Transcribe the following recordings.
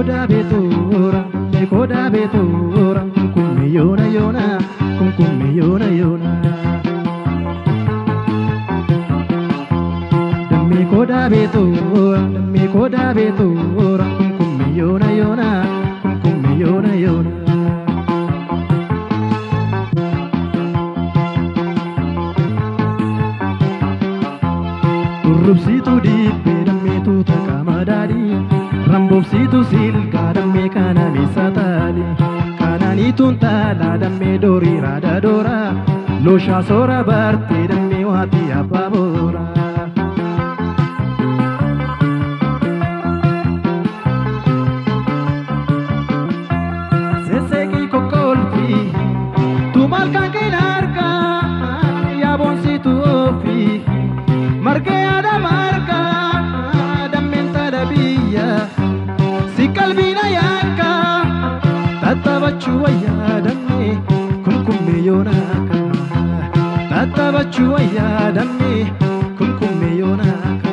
koda betura, me koda betura, kum yona yona, kum yona yona. Me koda betura, me koda betura, kum yona yona, kum yona yona. Rubsitu dibe damme tu takamadadi, rambobsitu silka damme kana misatali, kanani tuntala damme dori rada dora, losha sora barte damme wati ababora. Seseki kokolfi, tu malkan kinarka, ya bonsitu ofi. Marke ada marka, damenta da biya, si kalbina yanka, tata bachuaya damme, kumkumme yonaka, tata bachuaya damme, kumkumme yonaka.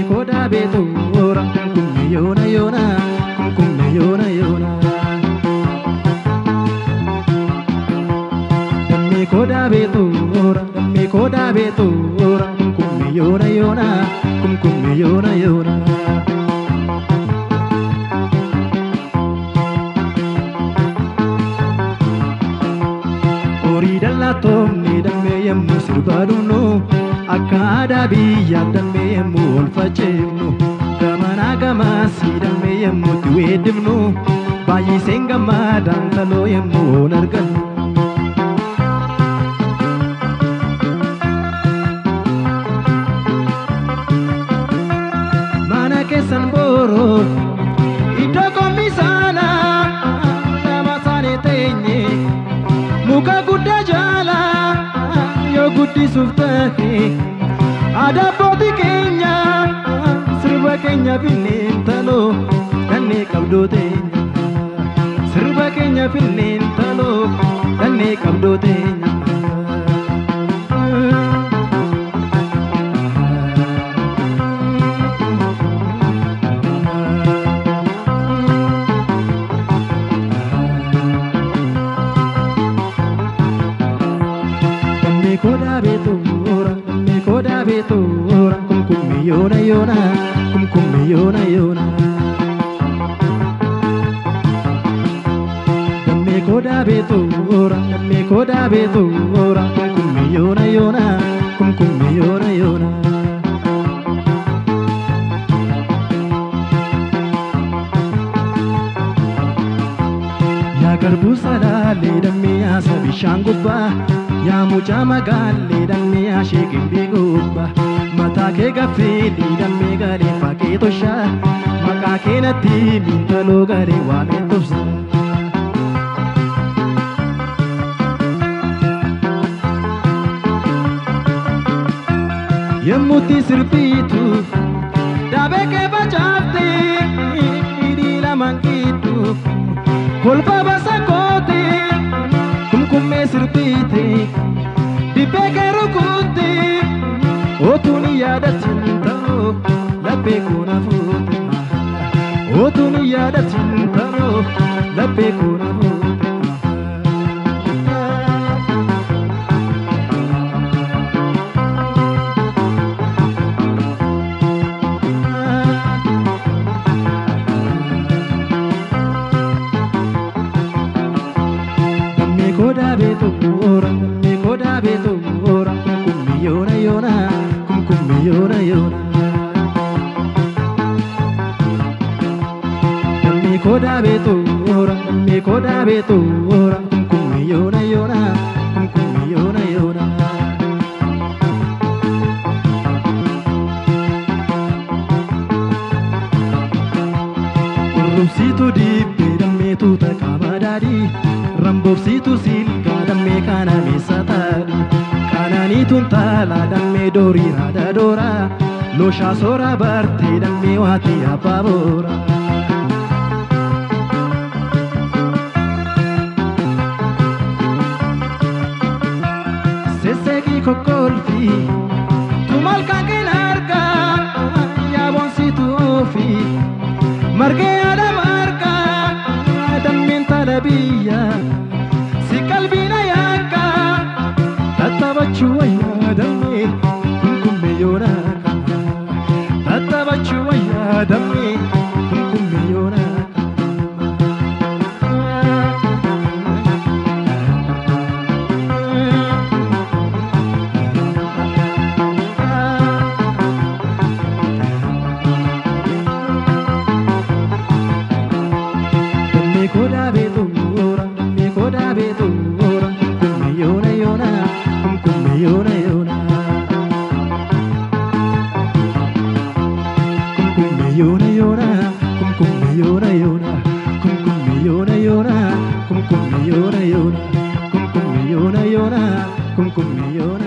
Koda betura, kum yona yona, kum yona yona. Me koda betura, kum yona yona, kum yona yona. Ori dalla tomni damme yemmu sirbaduno. Akada biya damme yemmu olfachefnu, gamana gamasi damme yemmu tuwedimnu, bayi sengama dantalo yemmu onarganu. Mana kesan boro, ito komisana, nama sane tenye, muka gudda jala. Guddi suftahi ada poti kenya serba kenya pinintalo danne kabdo tenya serba kenya pinintalo danne kabdo tenya me koda betura, kum yona yona, kum yona yona. Me koda betura, kum yona yona, kum yona yona. Ya garbu salale damme asa bishangubba. Ya mucha magalle damme ashikin bigubba, mata ke gafili damme gare faketosha, maka kenati mintalo gare wametosha. Yemmuti sirpitu, dabe ke bachate, idila mankitu, kolpa basakote. Kumkumme sirpite, dibeke rukuti, otuni yada cintalo, lape kuna fute. Otuni yada cintalo, lape kuna fute. Me koda betura, kum yona yona, kum yona yona. Me koda betura, kum yona yona, kum yona yona. Rubsitu dibe damme tu takamadadi, rambobsitu silka damme kana misatadi, kanani tuntala damme dori rada dora, looshaa soora bartee dammee waatii abbaa boora. Sesseeqii kokkolfii tumal kan keen argaa yaabonsiitu ofii margee haadha margaa dammeen taala biyya si qalbiina yaakka tattaabachuu wayyaa dammee kunkummee yoona tattaabachuu wayyaa dammee kunkummee yoona. Kum kum yona